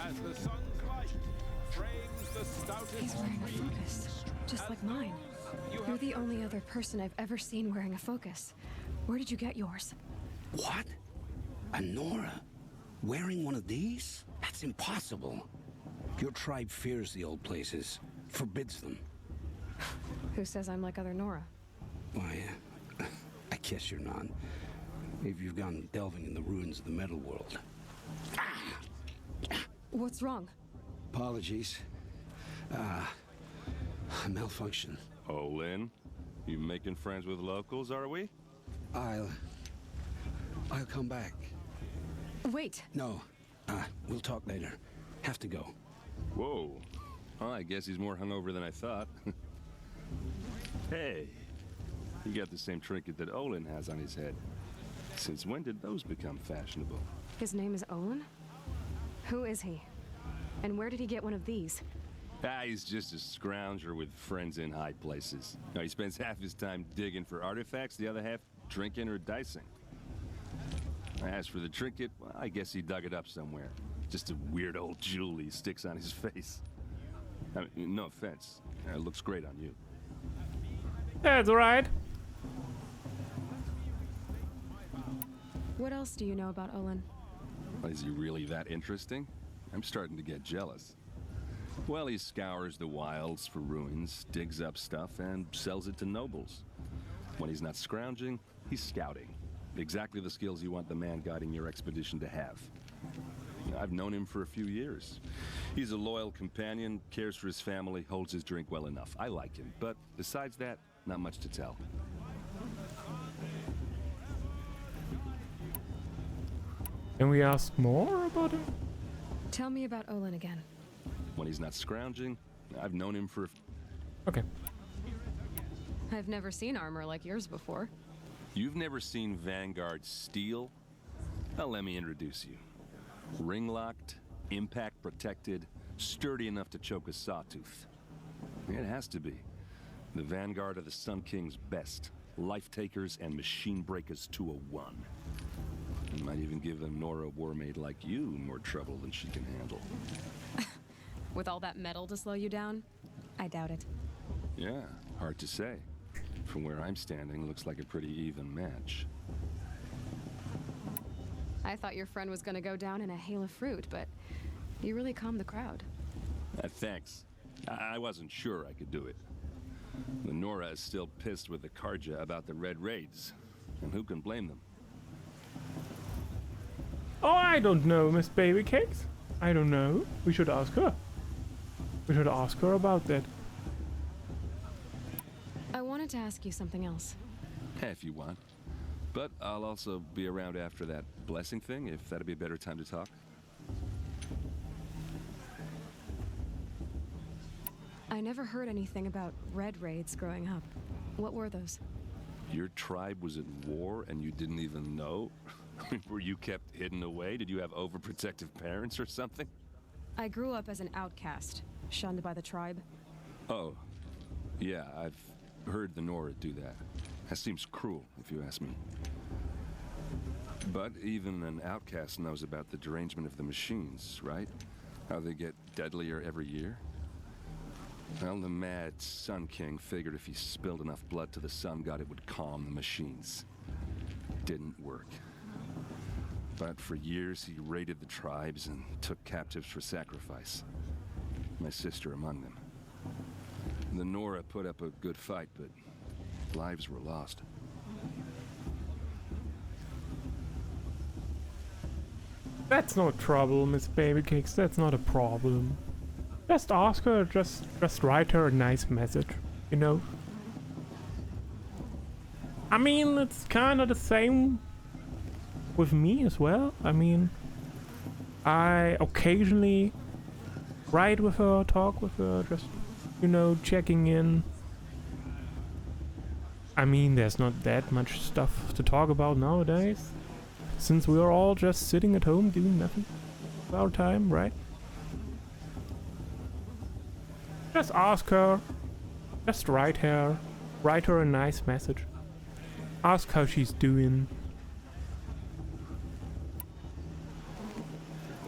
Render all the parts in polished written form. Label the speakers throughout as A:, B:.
A: as the sun's light frames the stoutest
B: He's wearing a
A: tree.
B: focus, just like mine. You're the only other person I've ever seen wearing a focus. Where did you get yours?
C: What? A Nora? Wearing one of these? That's impossible. Your tribe fears the old places, forbids them.
B: Who says I'm like other Nora?
C: Why, I guess you're not. If you've gone delving in the ruins of the metal world.
B: What's wrong?
C: Apologies. A malfunction.
D: Oh, Lynn, you making friends with locals, are we?
C: I'll come back.
B: Wait.
C: No, we'll talk later. Have to go.
D: Whoa. Oh, I guess he's more hungover than I thought. Hey, you got the same trinket that Olin has on his head. Since when did those become fashionable?
B: His name is Olin? Who is he? And where did he get one of these?
D: He's just a scrounger with friends in high places. Now, he spends half his time digging for artifacts, the other half drinking or dicing. As for the trinket, well, I guess he dug it up somewhere. Just a weird old jewel he sticks on his face. I mean, no offense. It looks great on you.
E: That's right.
B: What else do you know about Olin?
D: Is he really that interesting? I'm starting to get jealous. Well, he scours the wilds for ruins, digs up stuff, and sells it to nobles. When he's not scrounging, he's scouting. Exactly the skills you want the man guiding your expedition to have. I've known him for a few years. He's a loyal companion, cares for his family, holds his drink well enough. I like him, but besides that, not much to tell.
E: Can we ask more about him?
B: Tell me about Olin again.
D: When he's not scrounging, I've known him for
E: Okay.
B: I've never seen armor like yours before.
D: You've never seen Vanguard steel? Well, let me introduce you. Ring-locked, impact-protected, sturdy enough to choke a sawtooth. It has to be. The Vanguard of the Sun King's best. Life-takers and machine breakers to a one. It might even give a Nora warmaid like you more trouble than she can handle.
B: With all that metal to slow you down? I doubt it.
D: Yeah, hard to say. From where I'm standing, looks like a pretty even match.
B: I thought your friend was gonna go down in a hail of fruit, but you really calmed the crowd.
D: Thanks. I wasn't sure I could do it. The Nora is still pissed with the Karja about the Red Raids. And who can blame them?
E: Oh, I don't know, Miss Baby Cakes. I don't know. We should ask her. We should ask her about that.
B: I wanted to ask you something else.
D: If you want. But I'll also be around after that blessing thing, if that'd be a better time to talk.
B: I never heard anything about red raids growing up. What were those?
D: Your tribe was at war and you didn't even know? Were you kept hidden away? Did you have overprotective parents or something?
B: I grew up as an outcast, shunned by the tribe.
D: Oh, yeah, I've heard the Nora do that. That seems cruel, if you ask me. But even an outcast knows about the derangement of the machines, right? How they get deadlier every year? Well, the mad Sun King figured if he spilled enough blood to the Sun God, it would calm the machines. Didn't work. But for years, he raided the tribes and took captives for sacrifice. My sister among them. The Nora put up a good fight, but lives were lost.
E: That's no trouble, Miss Baby Cakes. That's not a problem. Just ask her. Just write her a nice message. You know. I mean, it's kind of the same with me as well. I mean, I occasionally write with her, talk with her, just, you know, checking in. I mean, there's not that much stuff to talk about nowadays, since we're all just sitting at home doing nothing with our time, right? Just ask her, just write her a nice message. Ask how she's doing.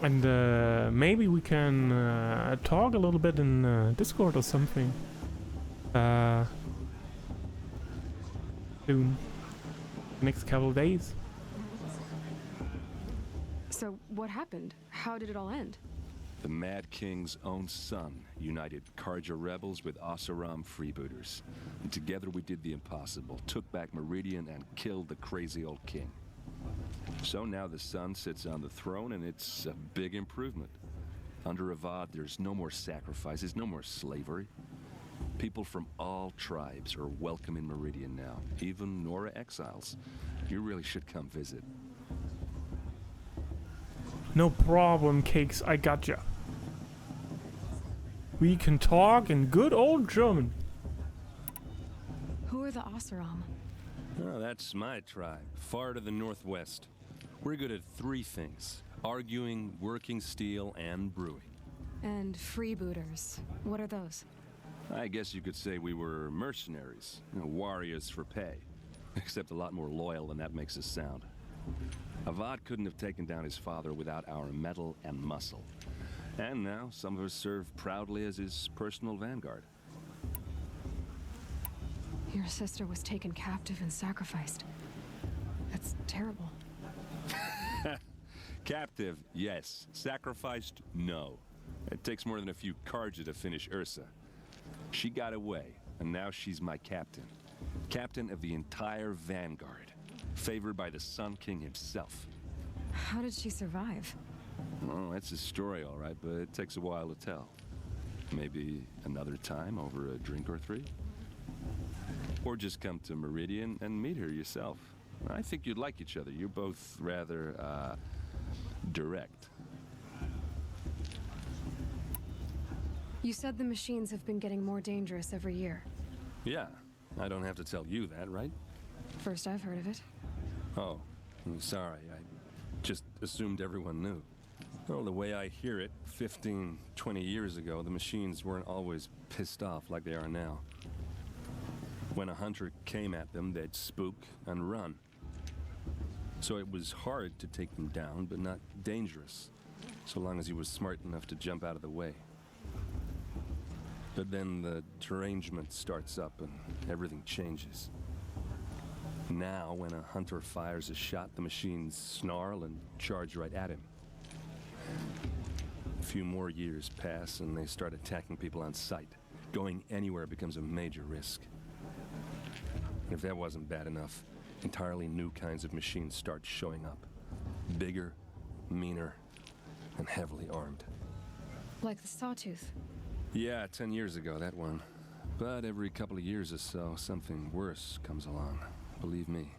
E: And maybe we can talk a little bit in Discord or something. Soon. Next couple of days.
B: So, what happened? How did it all end?
D: The Mad King's own son united Karja rebels with Oseram freebooters. And together we did the impossible, took back Meridian and killed the crazy old king. So now the son sits on the throne and it's a big improvement. Under Avad, there's no more sacrifices, no more slavery. People from all tribes are welcome in Meridian now, even Nora exiles. You really should come visit.
E: No problem, Cakes, I gotcha. We can talk in good old German.
B: Who are the Oseram?
D: Oh, that's my tribe, far to the northwest. We're good at three things: arguing, working steel, and brewing.
B: And freebooters. What are those?
D: I guess you could say we were mercenaries, warriors for pay. Except a lot more loyal than that makes us sound. Avad couldn't have taken down his father without our metal and muscle. And now some of us serve proudly as his personal vanguard.
B: Your sister was taken captive and sacrificed. That's terrible.
D: Captive, yes. Sacrificed, no. It takes more than a few Karja to finish Ursa. She got away, and now she's my captain. Captain of the entire vanguard. Favored by the Sun King himself.
B: How did she survive?
D: Well, that's a story, all right, but it takes a while to tell. Maybe another time over a drink or three? Or just come to Meridian and meet her yourself. I think you'd like each other. You're both rather, direct.
B: You said the machines have been getting more dangerous every year.
D: Yeah, I don't have to tell you that, right?
B: First I've heard of it.
D: Oh, I'm sorry. I just assumed everyone knew. Well, the way I hear it, 15, 20 years ago, the machines weren't always pissed off like they are now. When a hunter came at them, they'd spook and run. So it was hard to take them down, but not dangerous, so long as he was smart enough to jump out of the way. But then the derangement starts up and everything changes. Now, when a hunter fires a shot, the machines snarl and charge right at him. A few more years pass and they start attacking people on sight. Going anywhere becomes a major risk. If that wasn't bad enough, entirely new kinds of machines start showing up. Bigger, meaner, and heavily armed.
B: Like the Sawtooth.
D: Yeah, 10 years ago, that one. But every couple of years or so, something worse comes along. Believe me.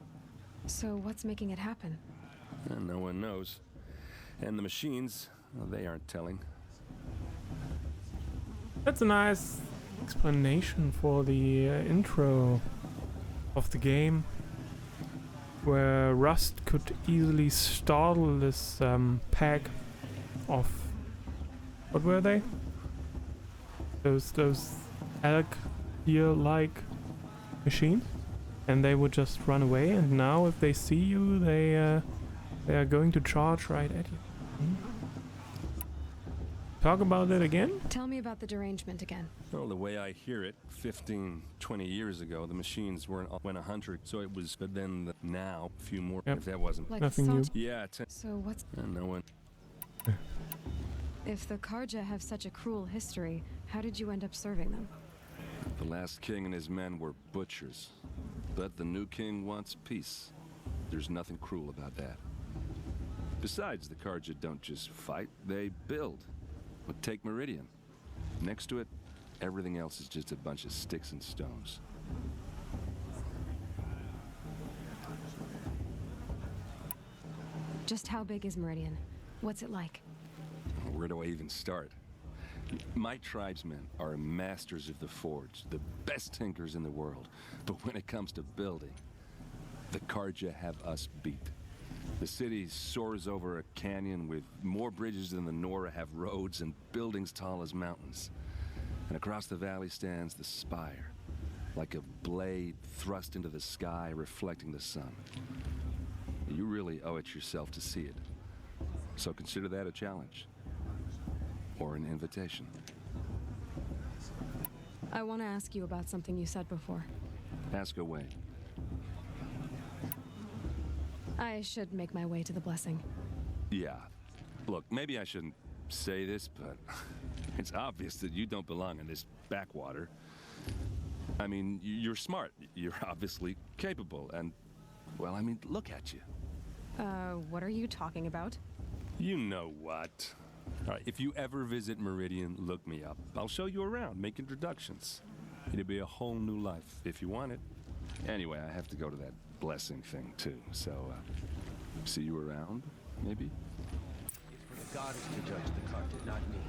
B: So what's making it happen?
D: And no one knows. And the machines, well, they aren't telling.
E: That's a nice explanation for the intro of the game, where Rust could easily startle this pack of, what were they? Those elk deer-like machines, and they would just run away. And now, if they see you, they are going to charge right at you. Talk about it again?
B: Tell me about the derangement again.
D: Well, the way I hear it, 15, 20 years ago, the machines weren't when a hunter, so it was, but then now, a few more,
E: Yep.
D: if that wasn't.
B: Like
E: Nothing
B: the
E: new.
B: Sawtooth.
D: Yeah,
B: So what's...
D: and no one.
B: If the Karja have such a cruel history, how did you end up serving them?
D: The last king and his men were butchers. But the new king wants peace. There's nothing cruel about that. Besides, the Karja don't just fight, they build. But take Meridian. Next to it, everything else is just a bunch of sticks and stones.
B: Just how big is Meridian? What's it like?
D: Where do I even start? My tribesmen are masters of the forge, the best tinkers in the world. But when it comes to building, the Karja have us beat. The city soars over a canyon with more bridges than the Nora have roads and buildings tall as mountains. And across the valley stands the spire, like a blade thrust into the sky reflecting the sun. You really owe it yourself to see it. So consider that a challenge. Or an invitation.
B: I want to ask you about something you said before.
D: Ask away.
B: I should make my way to the blessing.
D: Yeah. Look, maybe I shouldn't say this, but it's obvious that you don't belong in this backwater. I mean, you're smart. You're obviously capable, and, well, I mean, look at you.
B: What are you talking about?
D: You know what. All right, if you ever visit Meridian, look me up. I'll show you around, make introductions. It'll be a whole new life, if you want it. Anyway, I have to go to that blessing thing, too, so, see you around, maybe?
F: God is to judge the Carja, not me.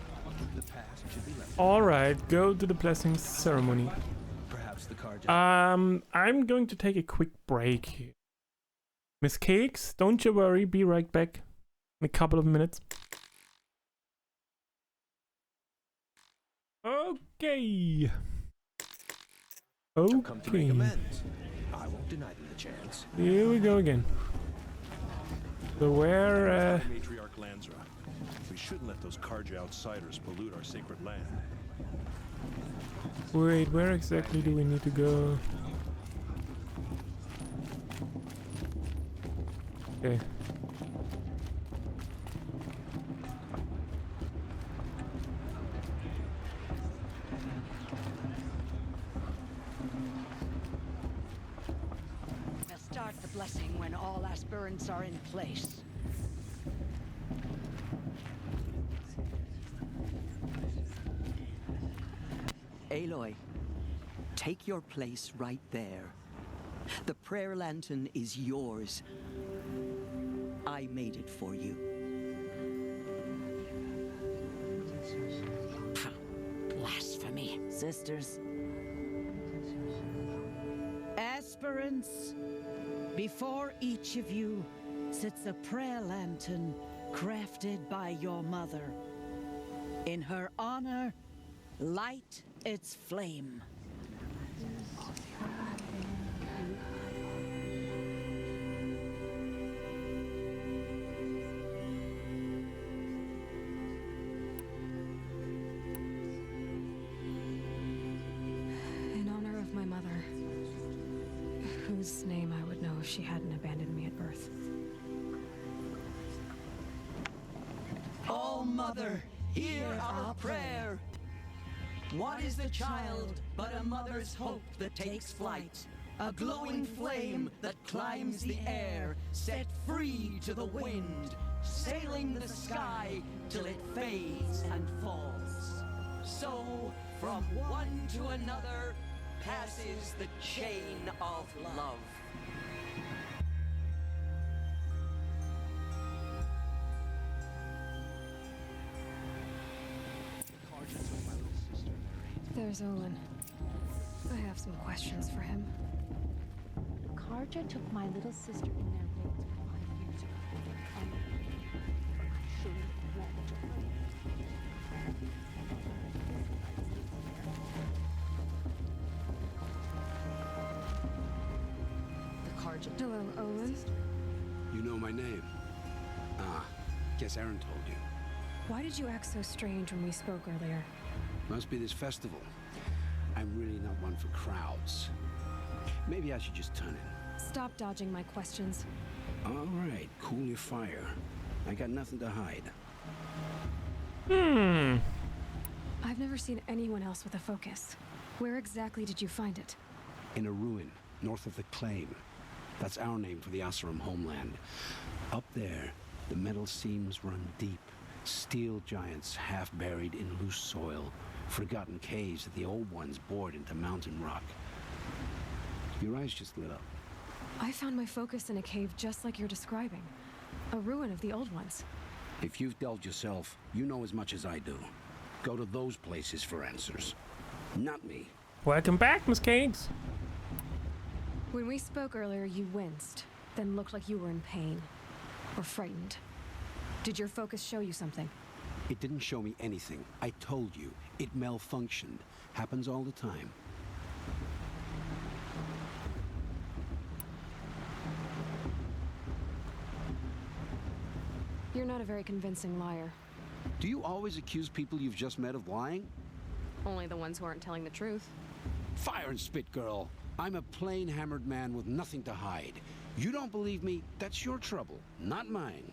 F: The past should be left.
E: Alright, go to the blessing ceremony.
F: Perhaps the Carja.
E: I'm going to take a quick break here. Miss Cakes, don't you worry, be right back in a couple of minutes. Okay.
F: Come to make
E: Okay.
F: amends. I won't deny them the chance.
E: Here we go again. So where,
G: Matriarch Lansra. We shouldn't let those Carja outsiders pollute our sacred land.
E: wait, where exactly do we need to go? Okay.
H: We'll start the blessing when all aspirants are in place.
I: Aloy, take your place right there. The prayer lantern is yours. I made it for you.
H: Blasphemy. Sisters. Aspirants, before each of you sits a prayer lantern crafted by your mother. In her honor, light its flame.
B: In honor of my mother, whose name I would know if she hadn't abandoned me at birth.
I: Oh, Mother, hear our prayer. What is the child but a mother's hope that takes flight? A glowing flame that climbs the air, set free to the wind, sailing the sky till it fades and falls. So, from one to another, passes the chain of love.
B: There's Olin. I have some questions for him.
J: Carja took my little sister in their raids 5 years ago. I should have warned her.
H: The Carja.
B: Hello, Olin.
C: You know my name? Ah, guess Aaron told you.
B: Why did you act so strange when we spoke earlier?
C: Must be this festival. I'm really not one for crowds. Maybe I should just turn in.
B: Stop dodging my questions.
C: All right, cool your fire. I got nothing to hide.
B: I've never seen anyone else with a focus. Where exactly did you find it?
C: In a ruin, north of the Claim. That's our name for the Oseram homeland. Up there, the metal seams run deep. Steel giants half buried in loose soil. Forgotten caves that the old ones bored into mountain rock. Your eyes just lit up.
B: I found my focus in a cave just like you're describing. A ruin of the old ones.
C: If you've delved yourself, you know as much as I do. Go to those places for answers. Not me.
E: Welcome back, Miss Cakes.
B: When we spoke earlier, you winced, then looked like you were in pain. Or frightened. Did your focus show you something?
C: It didn't show me anything. I told you. It malfunctioned. Happens all the time.
B: You're not a very convincing liar.
C: Do you always accuse people you've just met of lying?
B: Only the ones who aren't telling the truth.
C: Fire and spit, girl. I'm a plain hammered man with nothing to hide. You don't believe me, that's your trouble, not mine.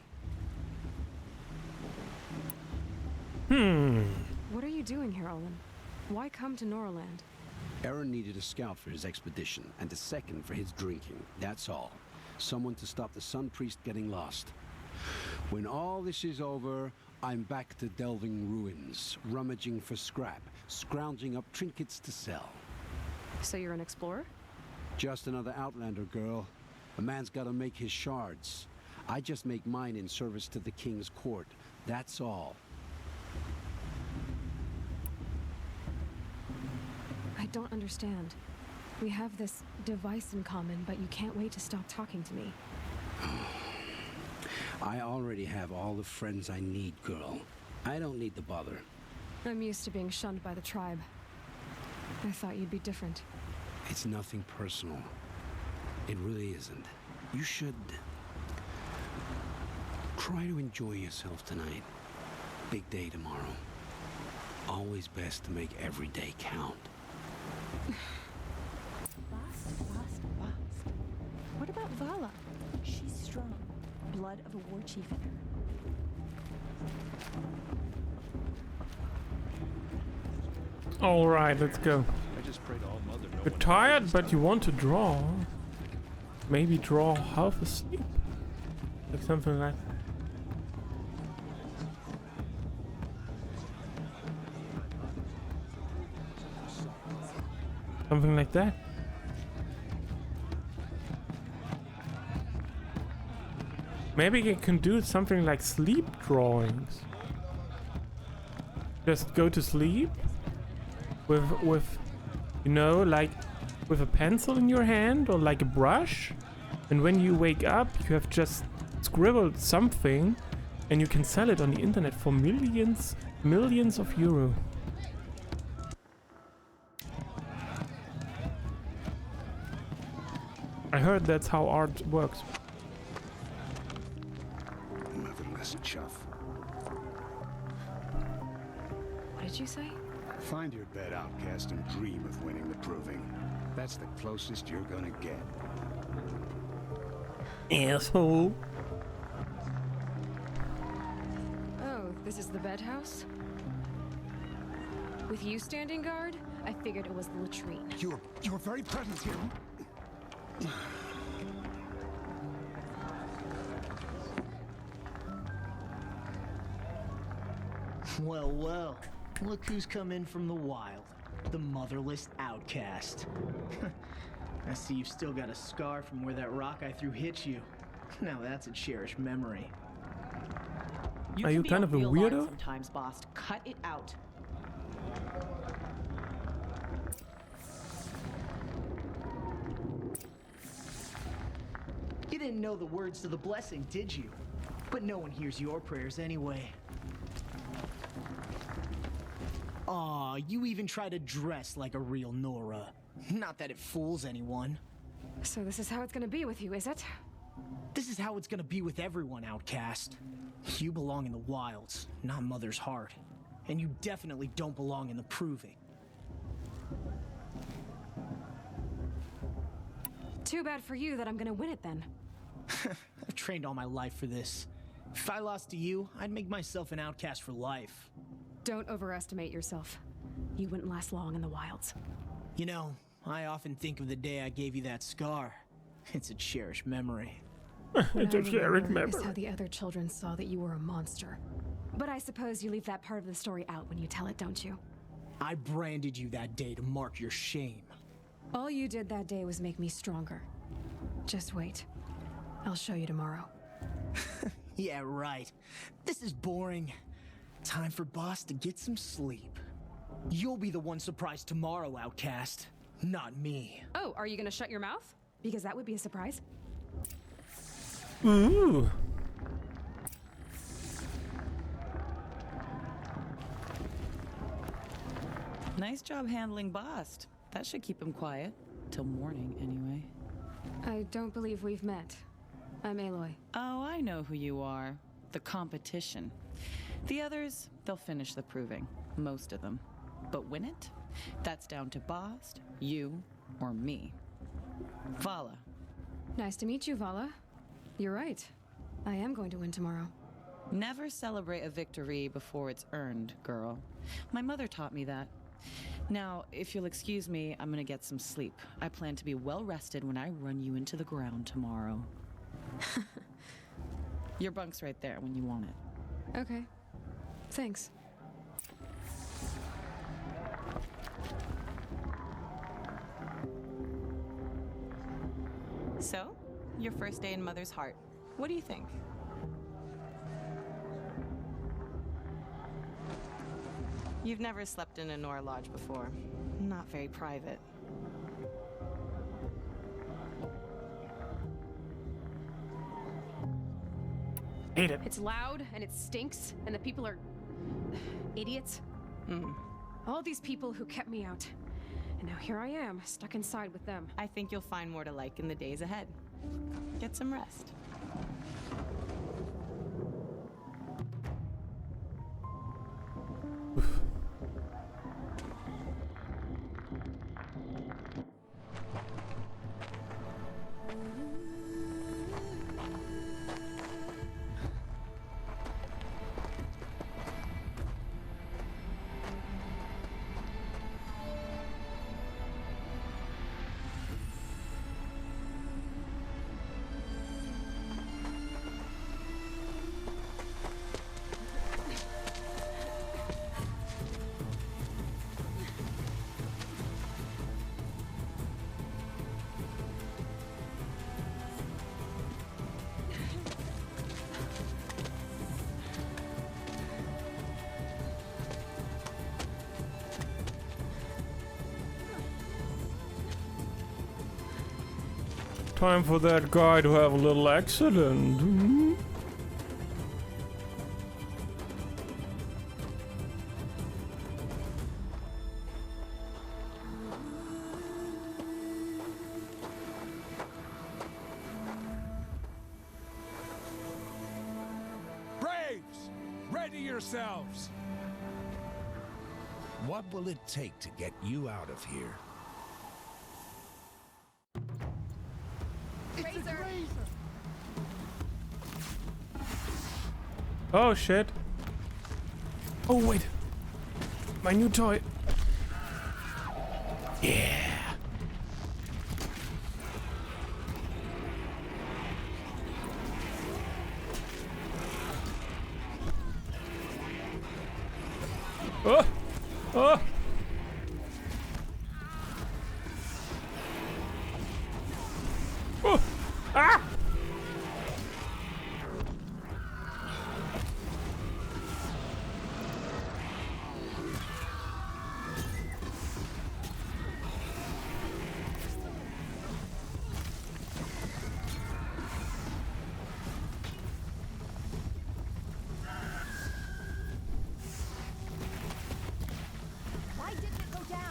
B: What are you doing here, Olin? Why come to Norland?
C: Aaron needed a scout for his expedition, and a second for his drinking. That's all. Someone to stop the Sun Priest getting lost. When all this is over, I'm back to delving ruins, rummaging for scrap, scrounging up trinkets to sell.
B: So you're an explorer?
C: Just another Outlander, girl. A man's gotta make his shards. I just make mine in service to the King's court. That's all.
B: I don't understand. We have this device in common, but you can't wait to stop talking to me.
C: I already have all the friends I need, girl. I don't need the bother.
B: I'm used to being shunned by the tribe. I thought you'd be different.
C: It's nothing personal. It really isn't. You should try to enjoy yourself tonight. Big day tomorrow. Always best to make every day count.
J: Bast. What about Vala? She's strong. Blood of a war chief in her.
E: All right, let's go.
G: I just pray to all Mother no
E: You're
G: one
E: tired, but you want to draw. Maybe draw half asleep. Like something like that. Something like that. Maybe you can do something like sleep drawings. Just go to sleep with you know, like with a pencil in your hand or like a brush, and when you wake up you have just scribbled something and you can sell it on the internet for millions of euro. I heard that's how art works.
C: Motherless chuff.
B: What did you say?
K: Find your bed, outcast, and dream of winning the proving. That's the closest you're gonna get.
E: Asshole.
B: Oh, this is the bed house? With you standing guard, I figured it was the latrine.
K: Your very presence here.
L: Well, look who's come in from the wild. The motherless outcast. I see you've still got a scar from where that rock I threw hit you. Now that's a cherished memory.
E: Are you kind of a weirdo?
M: Sometimes, boss. Cut it out.
L: You didn't know the words to the blessing, did you? But no one hears your prayers anyway. Aw, you even try to dress like a real Nora. Not that it fools anyone.
B: So this is how it's gonna be with you, is it?
L: This is how it's gonna be with everyone, outcast. You belong in the wilds, not Mother's heart. And you definitely don't belong in the proving.
B: Too bad for you that I'm gonna win it then.
L: I've trained all my life for this. If I lost to you, I'd make myself an outcast for life.
B: Don't overestimate yourself. You wouldn't last long in the wilds.
L: You know, I often think of the day I gave you that scar. It's a cherished memory.
E: It's a cherished memory.
B: Is how the other children saw that you were a monster. But I suppose you leave that part of the story out when you tell it, don't you?
L: I branded you that day to mark your shame.
B: All you did that day was make me stronger. Just wait. I'll show you tomorrow.
L: Yeah, right. This is boring. Time for Boss to get some sleep. You'll be the one surprised tomorrow, outcast. Not me.
B: Oh, are you gonna shut your mouth? Because that would be a surprise.
E: Ooh.
M: Nice job handling Bast. That should keep him quiet. Till morning, anyway.
B: I don't believe we've met. I'm Aloy.
M: Oh, I know who you are. the competition. The others, they'll finish the proving. Most of them. But win it? That's down to Bast, you, or me. Vala.
B: Nice to meet you, Vala. You're right. I am going to win tomorrow.
M: Never celebrate a victory before it's earned, girl. My mother taught me that. Now, if you'll excuse me, I'm gonna get some sleep. I plan to be well rested when I run you into the ground tomorrow. Your bunk's right there when you want it.
B: Okay. Thanks.
N: So, your first day in Mother's Heart. What do you think? You've never slept in a Nora Lodge before. Not very private.
E: Hate it.
B: It's loud and it stinks and the people are idiots. All these people who kept me out. And now here I am, stuck inside with them.
N: I think you'll find more to like in the days ahead. Get some rest.
E: Time for that guy to have a little accident.
A: Braves, ready yourselves.
K: What will it take to get you out of here?
E: Oh shit. Oh wait. My new toy. Yeah. Oh. Oh. Oh. Ah.
J: Why didn't it go down?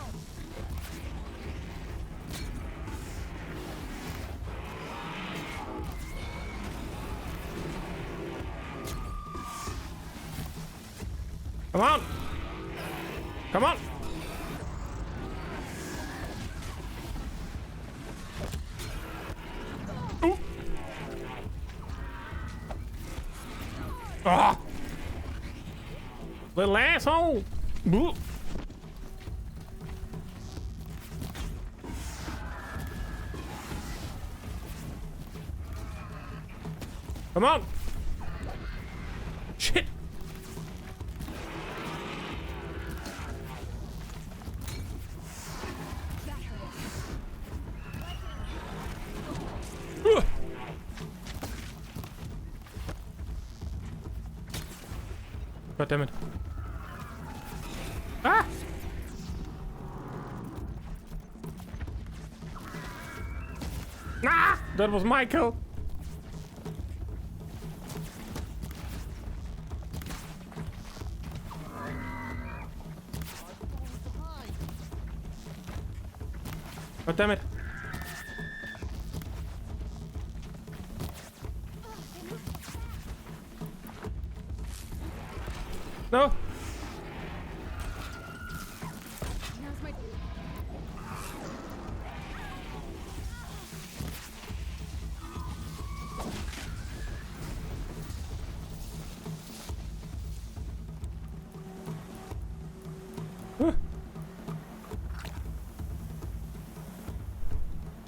E: Come on. Come on. Ooh. Ah. Little asshole. Ooh. Come on. Shit. God damn it. Ah! Ah! That was my kill. God damn it.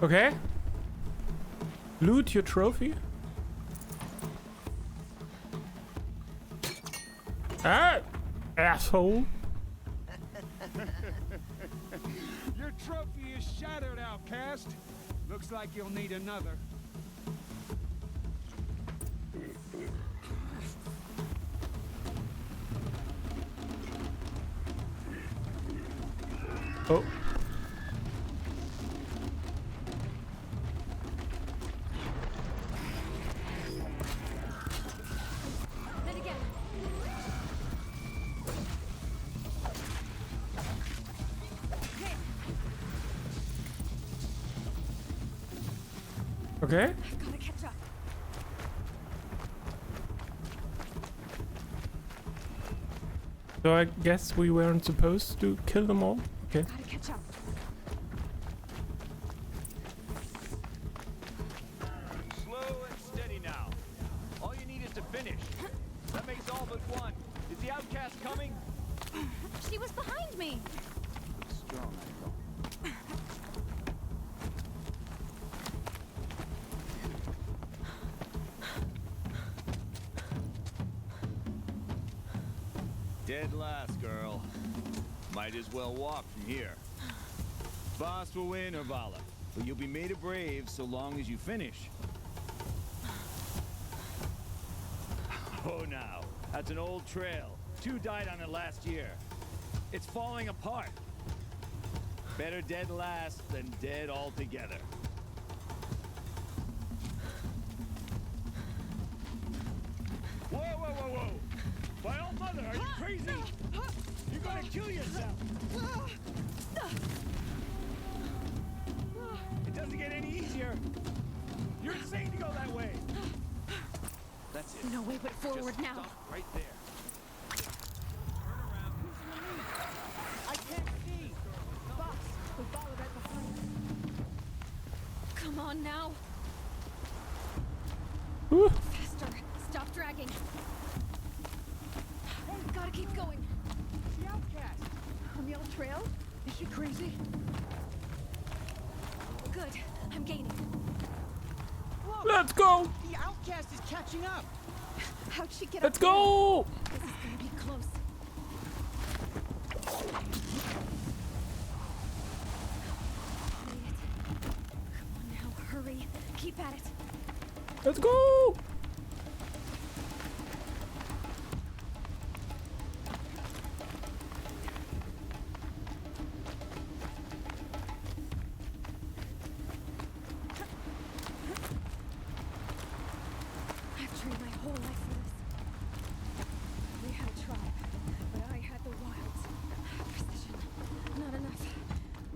E: Okay. Loot your trophy. Ah, asshole.
A: Your trophy is shattered, outcast. Looks like you'll need another.
E: Oh.
B: Then again.
E: Okay.
B: Gotta catch up.
E: So I guess we weren't supposed to kill them all. Okay.
B: Gotta catch up.
F: Slow and steady now. All you need is to finish. That makes all but one. Is the outcast coming?
B: She was behind me.
F: Strong, I thought. Dead last, girl. Might as well walk from here. Boss will win or Vala, but you'll be made a brave so long as you finish. Oh, now. That's an old trail. 2 died on it last year. It's falling apart. Better dead last than dead altogether. Whoa, whoa, whoa, whoa! By all mother, are you crazy? You're gonna kill yourself! It doesn't get any easier! You're insane to go that way! That's it.
B: No way but forward
F: Just
B: now.
F: stop right there. Turn around. I can't see!
B: Boss, we follow right behind. Come on now.
E: Ooh.
B: Faster. Stop dragging. Gotta keep going.
L: The outcast. On the old trail? Is she crazy?
B: Good. I'm gaining.
L: Whoa.
E: Let's go.
L: The outcast is catching up.
B: How'd she get
E: Let's
B: up there?
E: go.
B: This is gonna be close. Come on now, hurry. Keep at it.
E: Let's go.
B: I've trained my whole life for this. We had a tribe, but I had the wilds. Precision. Not enough.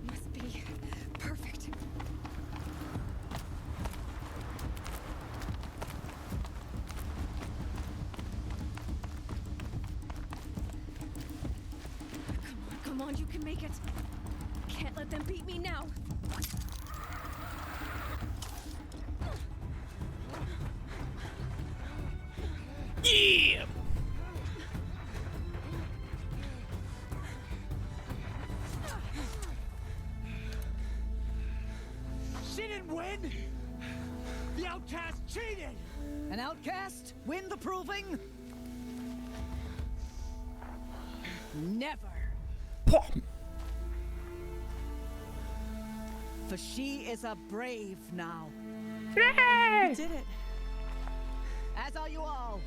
B: Must be perfect. Come on, you can make it. Can't let them beat me now.
E: Yeah.
I: She didn't win! The outcast cheated! An outcast win the proving? Never. For she is a brave now.
M: You did it.
I: As are you all.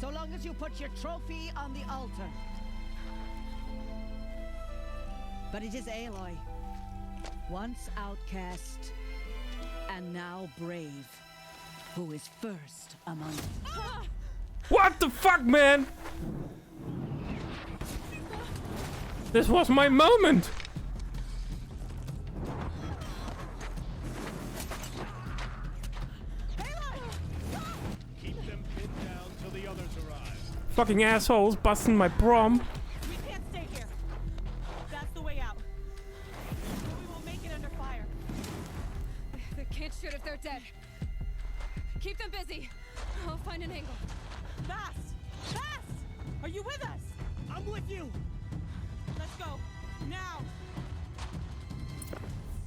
I: So long as you put your trophy on the altar. But it is Aloy. Once outcast, and now brave, who is first among them.
E: What the fuck, man? This was my moment.
G: Keep them pinned down till the others arrive.
E: Fucking assholes busting my prom.
N: We can't stay here. That's the way out. We won't make it under fire.
B: They can't shoot if they're dead. Keep them busy. I'll find an angle.
N: Fast! Fast! Are you with us?
I: I'm with you!